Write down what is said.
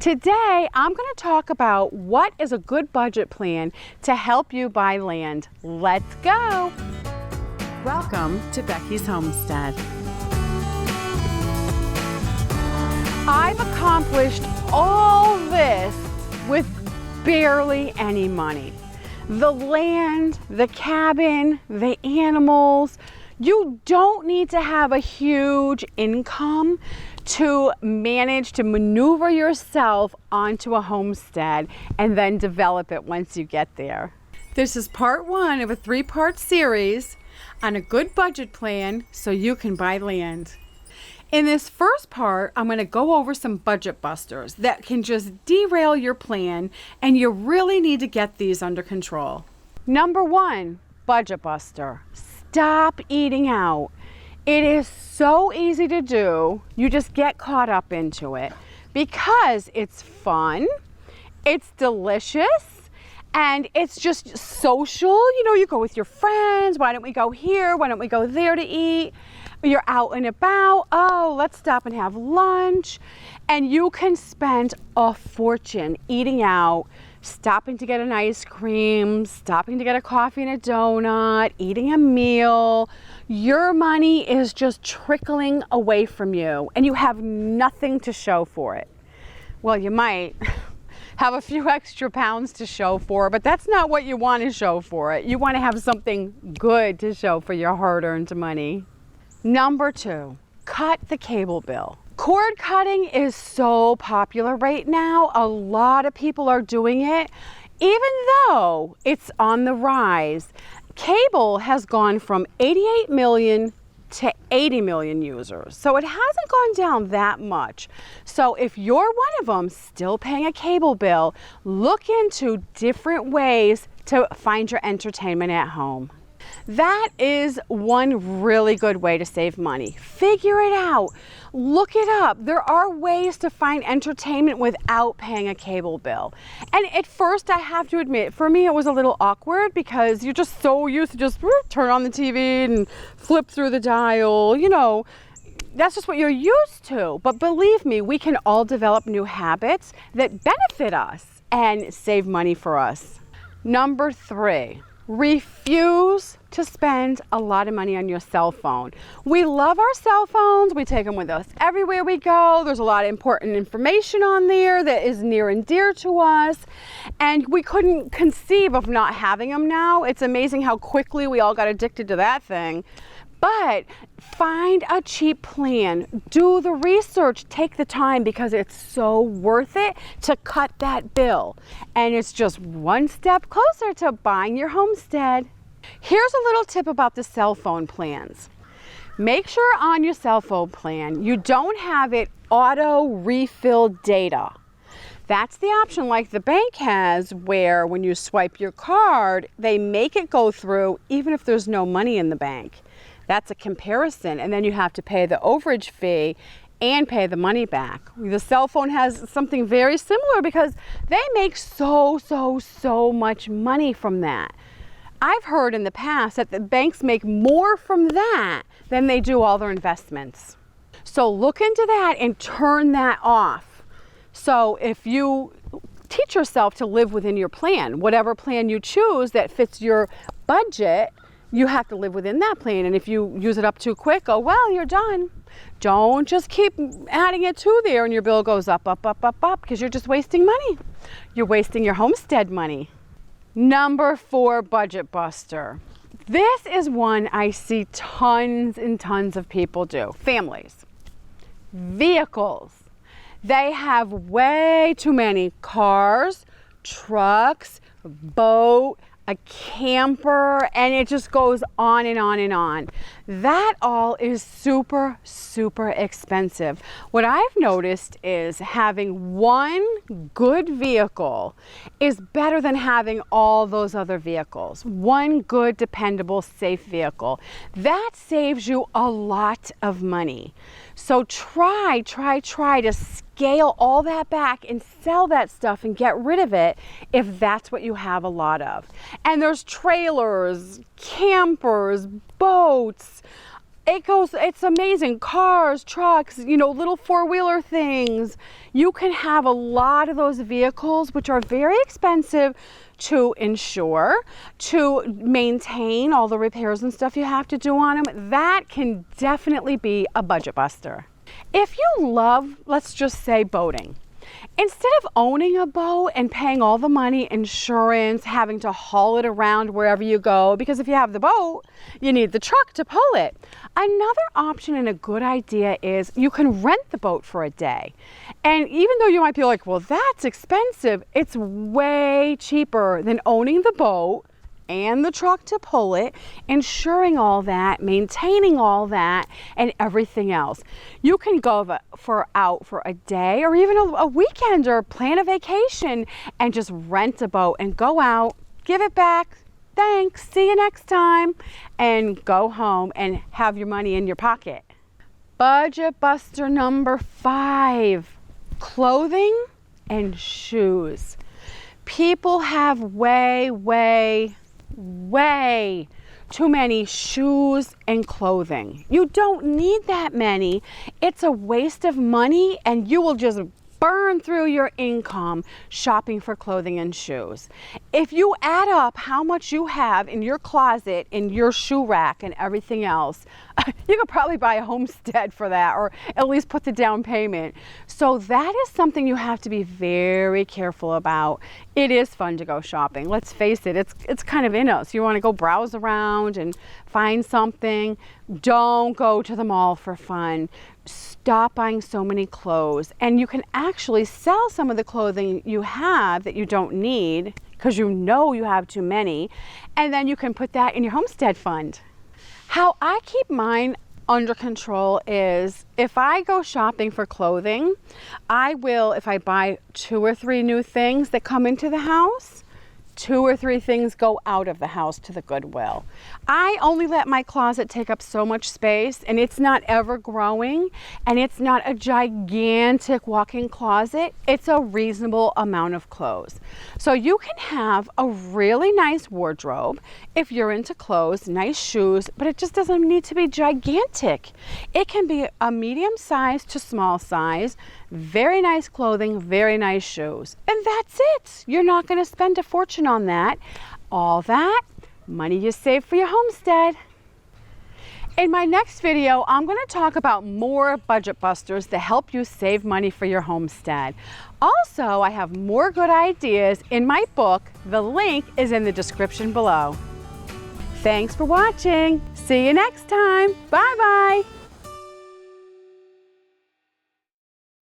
Today, I'm going to talk about what is a good budget plan to help you buy land. Let's go! Welcome to Becky's Homestead. I've accomplished all this with barely any money. The land, the cabin, the animals. You don't need to have a huge income to manage to maneuver yourself onto a homestead and then develop it once you get there. This is part one of a 3-part series on a good budget plan so you can buy land. In this first part, I'm going to go over some budget busters that can just derail your plan, and you really need to get these under control. Number 1, budget buster. Stop eating out. It is so easy to do. You just get caught up into it because it's fun, it's delicious, and it's just social. You know, you go with your friends. Why don't we go here? Why don't we go there to eat? You're out and about. Oh, let's stop and have lunch. And you can spend a fortune eating out, stopping to get an ice cream, stopping to get a coffee and a donut, eating a meal. Your money is just trickling away from you and you have nothing to show for it. Well, you might have a few extra pounds to show for, but that's not what you want to show for it. You want to have something good to show for your hard-earned money. Number 2, cut the cable bill. Cord cutting is so popular right now. A lot of people are doing it. Even though it's on the rise, cable has gone from 88 million to 80 million users. So it hasn't gone down that much. So if you're one of them still paying a cable bill, look into different ways to find your entertainment at home. That is one really good way to save money. Figure it out. Look it up. There are ways to find entertainment without paying a cable bill. And at first, I have to admit, for me, it was a little awkward because you're just so used to just turn on the TV and flip through the dial. You know, that's just what you're used to. But believe me, we can all develop new habits that benefit us and save money for us. Number 3. Refuse to spend a lot of money on your cell phone. We love our cell phones. We take them with us everywhere we go. There's a lot of important information on there that is near and dear to us. And we couldn't conceive of not having them now. It's amazing how quickly we all got addicted to that thing. But find a cheap plan. Do the research. Take the time because it's so worth it to cut that bill. And it's just one step closer to buying your homestead. Here's a little tip about the cell phone plans. Make sure on your cell phone plan you don't have it auto refill data. That's the option like the bank has where when you swipe your card, they make it go through even if there's no money in the bank. That's a comparison, and then you have to pay the overage fee and pay the money back. The cell phone has something very similar because they make so much money from that. I've heard in the past that the banks make more from that than they do all their investments. So look into that and turn that off. So if you teach yourself to live within your plan, whatever plan you choose that fits your budget, you have to live within that plan. And if you use it up too quick, oh well, you're done. Don't just keep adding it to there and your bill goes up, because you're just wasting money. You're wasting your homestead money. Number 4, budget buster. This is one I see tons and tons of people do. Families. Vehicles. They have way too many cars, trucks, boat, a camper, and it just goes on and on and on. That all is super expensive. What I've noticed is having one good vehicle is better than having all those other vehicles. One good, dependable, safe vehicle. That saves you a lot of money. So try to scale all that back and sell that stuff and get rid of it if that's what you have a lot of. And there's trailers, campers, boats. It's amazing. Cars, trucks, little four-wheeler things. You can have a lot of those vehicles, which are very expensive to insure, to maintain all the repairs and stuff you have to do on them. That can definitely be a budget buster. If you love, let's just say, boating, instead of owning a boat and paying all the money, insurance, having to haul it around wherever you go, because if you have the boat, you need the truck to pull it. Another option and a good idea is you can rent the boat for a day. And even though you might be like, well, that's expensive, it's way cheaper than owning the boat and the truck to pull it, insuring all that, maintaining all that, and everything else. You can go out for a day or even a weekend or plan a vacation and just rent a boat and go out, give it back, thanks, see you next time, and go home and have your money in your pocket. Budget buster number 5, clothing and shoes. People have way too many shoes and clothing. You don't need that many. It's a waste of money, and you will just burn through your income shopping for clothing and shoes. If you add up how much you have in your closet, in your shoe rack and everything else, you could probably buy a Homestead for that, or at least put the down payment. So that is something you have to be very careful about. It is fun to go shopping. Let's face it, it's kind of in us. You want to go browse around and find something. Don't go to the mall for fun. Stop buying so many clothes, and you can actually sell some of the clothing you have that you don't need because you have too many, and then you can put that in your Homestead fund. How I keep mine under control is if I go shopping for clothing, if I buy 2 or 3 new things that come into the house, 2 or 3 things go out of the house to the Goodwill. I only let my closet take up so much space, and it's not ever growing, and it's not a gigantic walk-in closet. It's a reasonable amount of clothes. So you can have a really nice wardrobe if you're into clothes, nice shoes, but it just doesn't need to be gigantic. It can be a medium size to small size, very nice clothing, very nice shoes. And that's it. You're not going to spend a fortune on that. All that money you save for your homestead. In my next video, I'm going to talk about more budget busters to help you save money for your homestead. Also, I have more good ideas in my book. The link is in the description below. Thanks for watching. See you next time. Bye-bye.